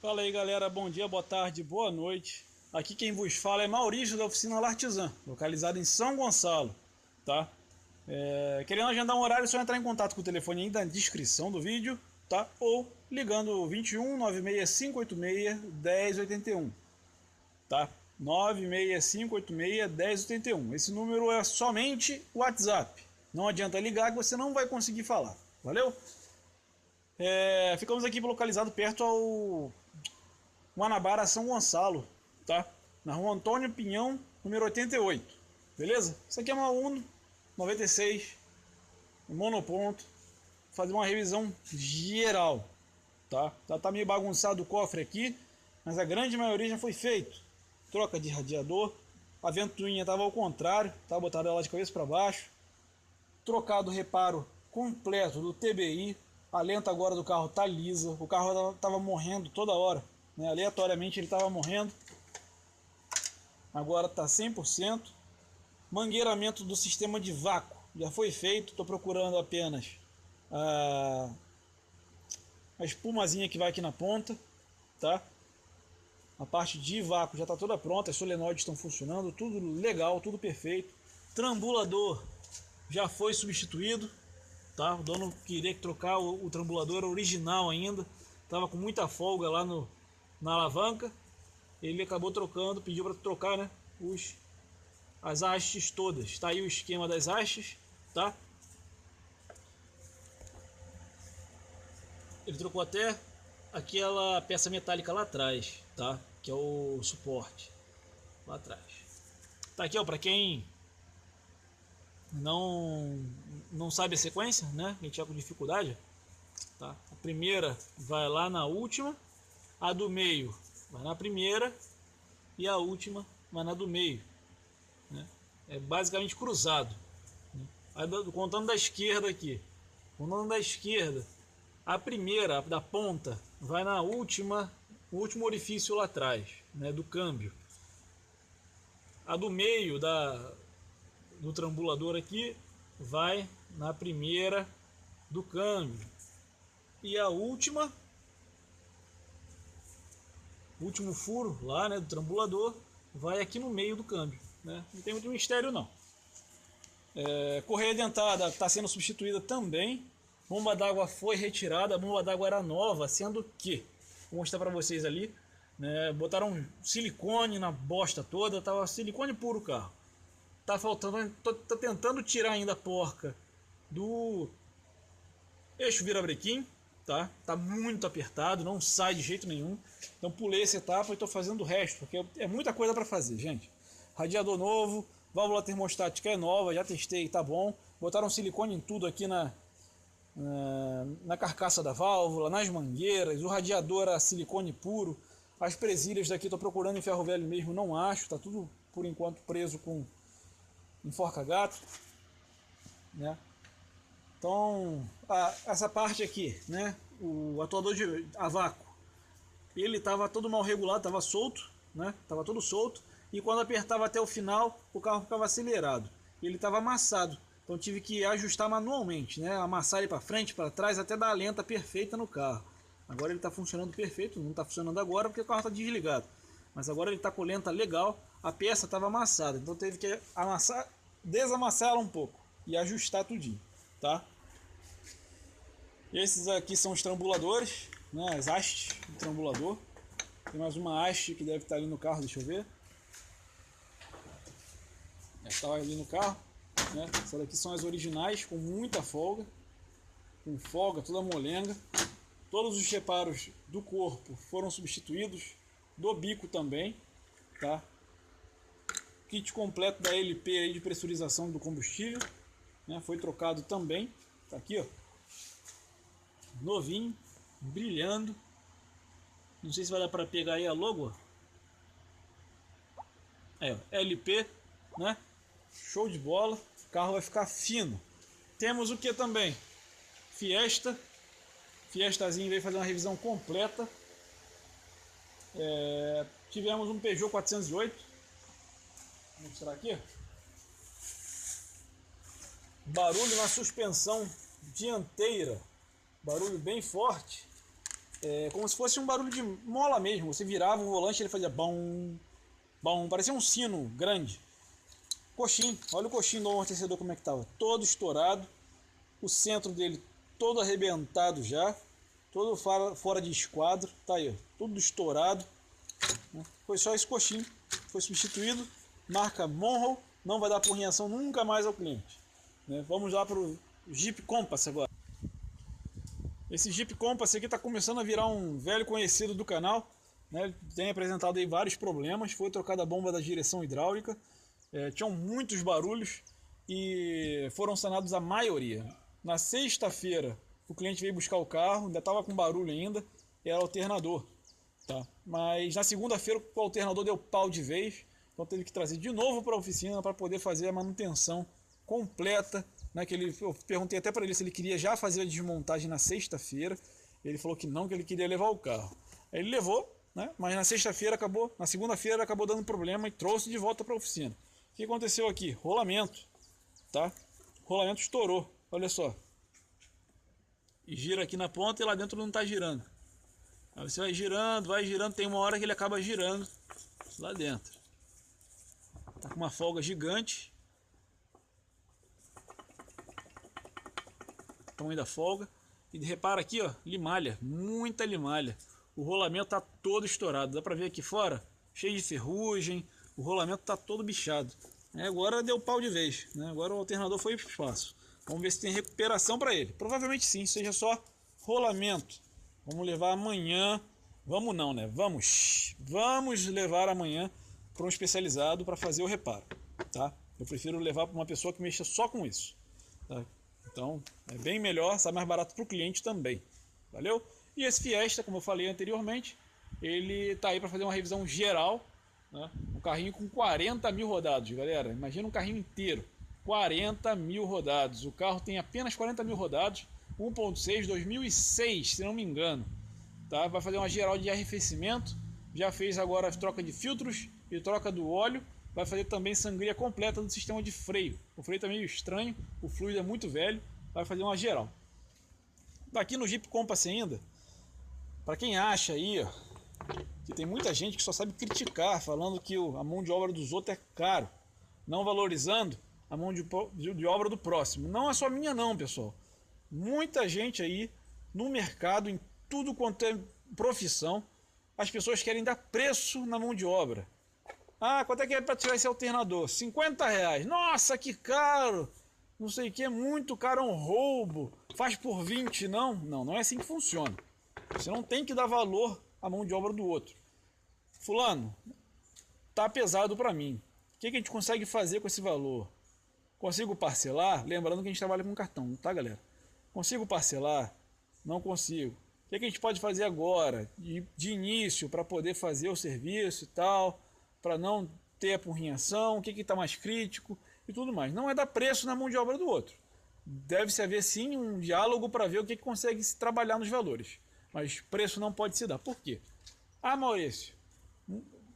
Fala aí galera, bom dia, boa tarde, boa noite. Aqui quem vos fala é Maurício da oficina L'Artisan, localizada em São Gonçalo, tá? Querendo agendar um horário, é só entrar em contato com o telefone aí na descrição do vídeo, tá? Ou ligando 21 96 586 1081, tá? 96586 1081. Esse número é somente WhatsApp. Não adianta ligar que você não vai conseguir falar. Valeu? Ficamos aqui localizado perto ao Guanabara, São Gonçalo, tá? Na rua Antônio Pinhão, número 88, beleza? Isso aqui é uma Uno 96, monoponto, fazer uma revisão geral, tá? Tá meio bagunçado o cofre aqui, mas a grande maioria já foi feito. Troca de radiador, a ventoinha estava ao contrário, tá? Botaram ela de cabeça para baixo, trocado o reparo completo do TBI, a lenta agora do carro tá lisa, o carro tava morrendo toda hora, né? Aleatoriamente ele estava morrendo, agora está 100%. Mangueiramento do sistema de vácuo já foi feito, estou procurando apenas a espumazinha que vai aqui na ponta, tá? A parte de vácuo já está toda pronta, as solenoides estão funcionando, tudo legal, tudo perfeito. Trambulador já foi substituído, tá? O dono queria trocar o trambulador original ainda, estava com muita folga lá na alavanca, ele acabou trocando, pediu para trocar, né, as hastes todas. Está aí o esquema das hastes, tá? Ele trocou até aquela peça metálica lá atrás, tá? Que é o suporte lá atrás. Tá aqui, ó, para quem não sabe a sequência, né? Quem tiver com dificuldade, tá? A primeira vai lá na última, a do meio vai na primeira e a última vai na do meio, né? É basicamente cruzado, né? Aí, contando da esquerda aqui, contando da esquerda, a primeira da ponta vai na última, o último orifício lá atrás, né, do câmbio. A do meio do trambulador aqui vai na primeira do câmbio. E a último furo lá, né, do trambulador vai aqui no meio do câmbio, né? Não tem muito mistério não. Correia dentada está sendo substituída também. Bomba d'água foi retirada, a bomba d'água era nova, sendo que, vou mostrar para vocês ali, né, botaram silicone na bosta toda, tava silicone puro o carro. Tá faltando, tô tentando tirar ainda a porca do eixo virabrequim, tá? Tá muito apertado, não sai de jeito nenhum. Então pulei essa etapa e tô fazendo o resto, porque é muita coisa para fazer, gente. Radiador novo, válvula termostática é nova, já testei, tá bom. Botaram silicone em tudo aqui na carcaça da válvula, nas mangueiras, o radiador era silicone puro, as presilhas daqui estou procurando em ferro velho mesmo, não acho, está tudo por enquanto preso com enforca-gato, né? Então, essa parte aqui, né, o atuador a vácuo, ele estava todo mal regulado, estava solto, né, estava todo solto, e quando apertava até o final, o carro ficava acelerado, ele estava amassado. Então tive que ajustar manualmente, né? Amassar ele para frente, para trás, até dar a lenta perfeita no carro. Agora ele está funcionando perfeito, não está funcionando agora porque o carro está desligado. Mas agora ele está com lenta legal, a peça estava amassada, então teve que desamassar ela um pouco e ajustar tudinho, tá? Esses aqui são os trambuladores, né? As hastes do trambulador. Tem mais uma haste que deve estar ali no carro, deixa eu ver. Estava ali no carro. Né? Essas daqui são as originais, com muita folga, toda molenga. Todos os reparos do corpo foram substituídos, do bico também, tá? Kit completo da LP aí de pressurização do combustível, né? Foi trocado também, tá aqui, ó, novinho, brilhando. Não sei se vai dar para pegar aí a logo, ó, LP, né? Show de bola. O carro vai ficar fino. Temos o que também? Fiestazinho veio fazer uma revisão completa. Tivemos um Peugeot 408. Vou mostrar aqui. Barulho na suspensão dianteira. Barulho bem forte. como se fosse um barulho de mola mesmo. Você virava o volante e ele fazia bom, bom, parecia um sino grande. Coxim, olha o coxim do amortecedor como é que estava, todo estourado, o centro dele todo arrebentado já, todo fora de esquadro, tá aí, ó, tudo estourado. Foi só esse coxim, foi substituído, marca Monroe, não vai dar porrinhação nunca mais ao cliente. Vamos lá para o Jeep Compass agora. Esse Jeep Compass aqui está começando a virar um velho conhecido do canal, né? Tem apresentado aí vários problemas, foi trocada a bomba da direção hidráulica, tinham muitos barulhos e foram sanados a maioria. Na sexta-feira o cliente veio buscar o carro, ainda estava com barulho ainda, era alternador. Tá? Mas na segunda-feira o alternador deu pau de vez, então teve que trazer de novo para a oficina para poder fazer a manutenção completa. Né, eu perguntei até para ele se ele queria já fazer a desmontagem na sexta-feira. Ele falou que não, que ele queria levar o carro. Aí ele levou, né, mas na segunda-feira acabou dando problema e trouxe de volta para a oficina. O que aconteceu aqui? Rolamento, tá? Rolamento estourou, olha só. E gira aqui na ponta e lá dentro não está girando. Aí você vai girando, tem uma hora que ele acaba girando lá dentro. Tá com uma folga gigante. Tamanho da folga. E repara aqui, ó, limalha, muita limalha. O rolamento tá todo estourado, dá pra ver aqui fora, cheio de ferrugem. O rolamento tá todo bichado. Agora deu pau de vez, né? Agora o alternador foi pro espaço. Vamos ver se tem recuperação para ele. Provavelmente sim, seja só rolamento. Vamos levar amanhã. Vamos não, né? Vamos levar amanhã para um especializado para fazer o reparo, tá? Eu prefiro levar para uma pessoa que mexa só com isso, tá? Então é bem melhor, sai mais barato para o cliente também. Valeu? E esse Fiesta, como eu falei anteriormente, ele tá aí para fazer uma revisão geral, né? Um carrinho com 40 mil rodados, galera. Imagina um carrinho inteiro, 40 mil rodados. O carro tem apenas 40 mil rodados. 1.6, 2006, se não me engano, tá? Vai fazer uma geral de arrefecimento, já fez agora a troca de filtros e troca do óleo, vai fazer também sangria completa do sistema de freio. O freio tá meio estranho, o fluido é muito velho, vai fazer uma geral. Daqui no Jeep Compass ainda, para quem acha aí, ó, que tem muita gente que só sabe criticar, falando que a mão de obra dos outros é caro, não valorizando a mão de obra do próximo. Não é só minha não, pessoal. Muita gente aí no mercado, em tudo quanto é profissão, as pessoas querem dar preço na mão de obra. Ah, quanto é que é para tirar esse alternador? 50 reais. Nossa, que caro! Não sei o que, é muito caro, é um roubo. Faz por 20, não? Não é assim que funciona. Você não tem que dar valor à mão de obra do outro. Fulano, tá pesado para mim. O que a gente consegue fazer com esse valor? Consigo parcelar? Lembrando que a gente trabalha com cartão, tá, galera? Consigo parcelar? Não consigo. O que a gente pode fazer agora, de início, para poder fazer o serviço e tal, para não ter apurrinhação, o que está mais crítico e tudo mais. Não é dar preço na mão de obra do outro. Deve-se haver sim um diálogo para ver o que consegue se trabalhar nos valores. Mas preço não pode se dar. Por quê? Ah, Maurício,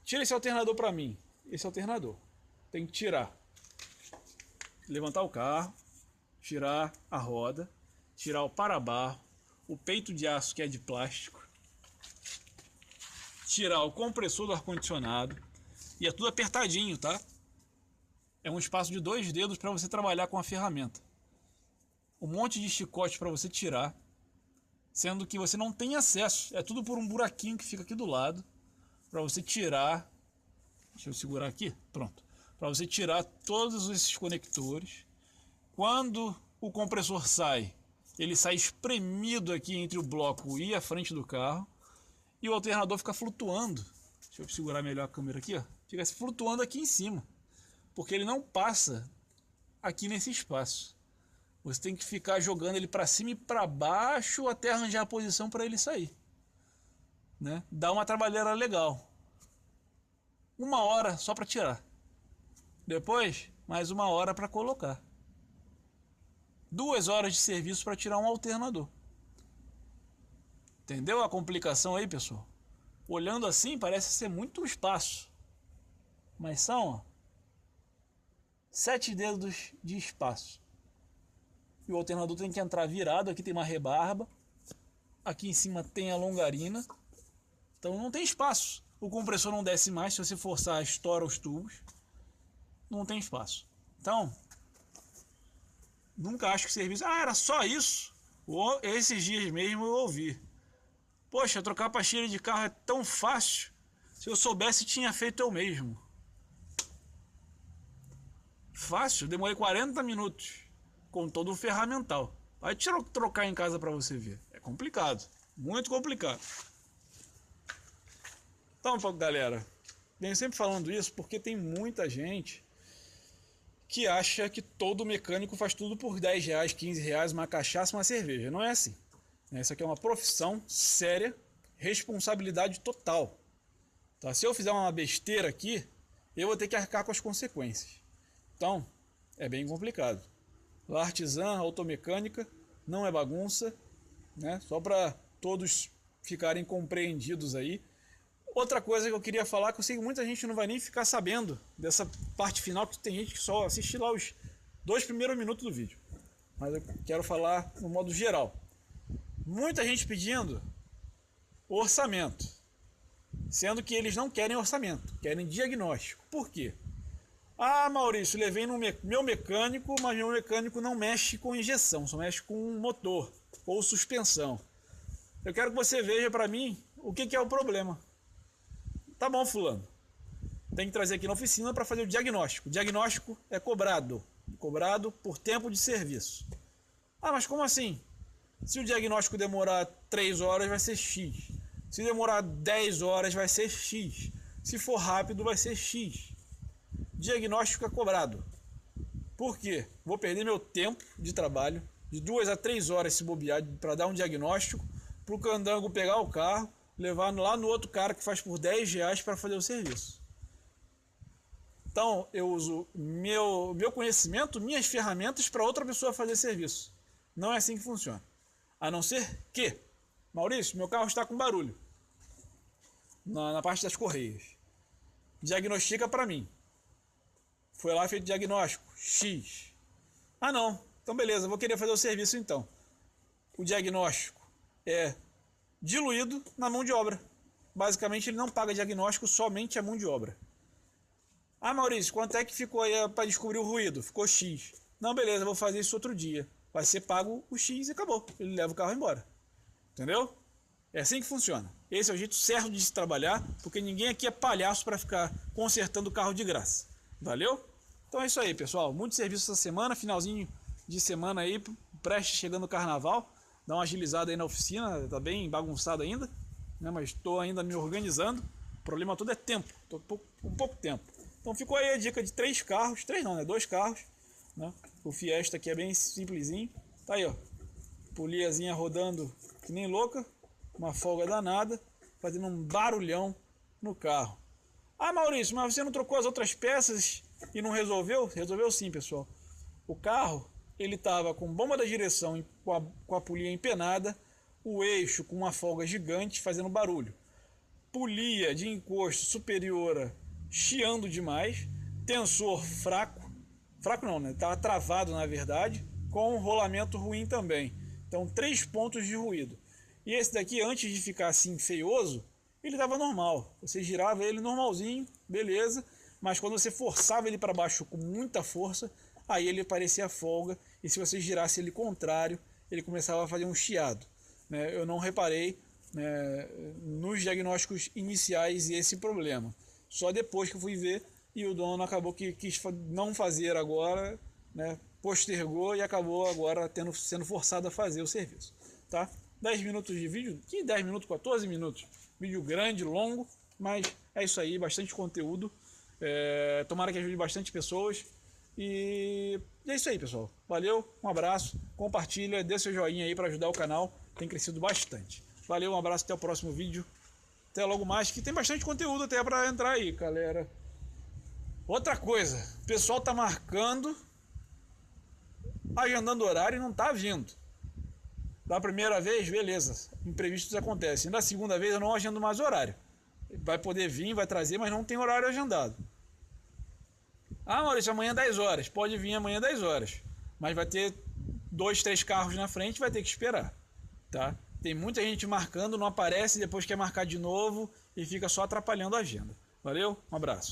tira esse alternador para mim. Esse alternador tem que tirar. Levantar o carro, tirar a roda, tirar o para-barro, o peito de aço que é de plástico, tirar o compressor do ar-condicionado, e é tudo apertadinho, tá? É um espaço de 2 dedos para você trabalhar com a ferramenta. Um monte de chicote para você tirar, sendo que você não tem acesso, é tudo por um buraquinho que fica aqui do lado, para você tirar, deixa eu segurar aqui, pronto, para você tirar todos esses conectores. Quando o compressor sai, ele sai espremido aqui entre o bloco e a frente do carro, e o alternador fica flutuando. Deixa eu segurar melhor a câmera aqui, ó. Fica flutuando aqui em cima, porque ele não passa aqui nesse espaço. Você tem que ficar jogando ele para cima e para baixo até arranjar a posição para ele sair, né? Dá uma trabalheira legal. 1 hora só para tirar. Depois, mais 1 hora para colocar. 2 horas de serviço para tirar um alternador. Entendeu a complicação aí, pessoal? Olhando assim parece ser muito espaço, mas são 7 dedos de espaço. E o alternador tem que entrar virado, aqui tem uma rebarba. aqui em cima tem a longarina, então não tem espaço. O compressor não desce mais, se você forçar, estoura os tubos. Não tem espaço. Então, nunca acho que serviço... Ah, era só isso? Esses dias mesmo eu ouvi. Poxa, trocar pastilha de carro é tão fácil. Se eu soubesse, tinha feito eu mesmo. Fácil, demorei 40 minutos. Com todo o ferramental. Vai trocar em casa pra você ver. É complicado. Muito complicado. Então, galera, venho sempre falando isso porque tem muita gente que acha que todo mecânico faz tudo por 10 reais, 15 reais, uma cachaça, uma cerveja. Não é assim. Essa aqui é uma profissão séria, responsabilidade total. Tá? Se eu fizer uma besteira aqui, eu vou ter que arcar com as consequências. Então, é bem complicado. A artesã, automecânica, não é bagunça, né? Só para todos ficarem compreendidos aí. Outra coisa que eu queria falar, que eu sei que muita gente não vai nem ficar sabendo dessa parte final, que tem gente que só assiste lá os 2 primeiros minutos do vídeo. Mas eu quero falar no modo geral. Muita gente pedindo orçamento, sendo que eles não querem orçamento, querem diagnóstico. Por quê? Ah, Maurício, levei no meu mecânico, mas meu mecânico não mexe com injeção, só mexe com motor ou suspensão. Eu quero que você veja para mim o que é o problema. Tá bom, fulano. Tem que trazer aqui na oficina para fazer o diagnóstico. O diagnóstico é cobrado por tempo de serviço. Ah, mas como assim? Se o diagnóstico demorar 3 horas, vai ser X. Se demorar 10 horas, vai ser X. Se for rápido, vai ser X. Diagnóstico é cobrado. Por quê? Vou perder meu tempo de trabalho, de 2 a 3 horas se bobear, para dar um diagnóstico, para o candango pegar o carro, levar lá no outro cara que faz por 10 reais para fazer o serviço. Então, eu uso meu conhecimento, minhas ferramentas para outra pessoa fazer serviço. Não é assim que funciona. A não ser que, Maurício, meu carro está com barulho na parte das correias. Diagnostica para mim. Foi lá feito diagnóstico, X. Ah não, então beleza, vou querer fazer o serviço então. O diagnóstico é diluído na mão de obra. Basicamente ele não paga diagnóstico, somente a mão de obra. Ah, Maurício, quanto é que ficou aí para descobrir o ruído? Ficou X. Não, beleza, vou fazer isso outro dia. Vai ser pago o X e acabou. Ele leva o carro embora. Entendeu? É assim que funciona. Esse é o jeito certo de se trabalhar, porque ninguém aqui é palhaço para ficar consertando o carro de graça. Valeu? Então é isso aí, pessoal. Muito serviço essa semana, finalzinho de semana aí, prestes chegando o carnaval. Dá uma agilizada aí na oficina, tá bem bagunçado ainda, né? Mas estou ainda me organizando. O problema todo é tempo, tô com pouco tempo. Então ficou aí a dica de 3 carros, 3 não, né? 2 carros, né? O Fiesta aqui é bem simplesinho. Tá aí, ó. Poliazinha rodando que nem louca, uma folga danada, fazendo um barulhão no carro. Ah, Maurício, mas você não trocou as outras peças e não resolveu? Resolveu sim, pessoal. O carro, ele estava com bomba da direção com a polia empenada, o eixo com uma folga gigante fazendo barulho, polia de encosto superior chiando demais, tensor fraco não, né? Estava travado na verdade, com um rolamento ruim também. Então 3 pontos de ruído. E esse daqui, antes de ficar assim feioso, ele estava normal. Você girava ele normalzinho, beleza, mas quando você forçava ele para baixo com muita força, aí ele parecia folga, e se você girasse ele contrário, ele começava a fazer um chiado. Né? Eu não reparei, né, nos diagnósticos iniciais esse problema. Só depois que eu fui ver, e o dono acabou que quis não fazer agora, né, postergou e acabou agora sendo forçado a fazer o serviço. Tá? 10 minutos de vídeo, que 10 minutos, 14 minutos. Vídeo grande, longo, mas é isso aí, bastante conteúdo. Tomara que ajude bastante pessoas. E é isso aí, pessoal. Valeu, um abraço, compartilha, dê seu joinha aí para ajudar o canal, tem crescido bastante. Valeu, um abraço, até o próximo vídeo. Até logo mais, que tem bastante conteúdo até para entrar aí, galera. Outra coisa, o pessoal tá marcando, agendando horário e não tá vindo. Da primeira vez, beleza, imprevistos acontecem. Da segunda vez eu não agendo mais horário. Vai poder vir, vai trazer, mas não tem horário agendado. Ah, Maurício, amanhã 10 horas. Pode vir amanhã 10 horas. Mas vai ter 2, 3 carros na frente, vai ter que esperar. Tá? Tem muita gente marcando, não aparece, depois quer marcar de novo e fica só atrapalhando a agenda. Valeu, um abraço.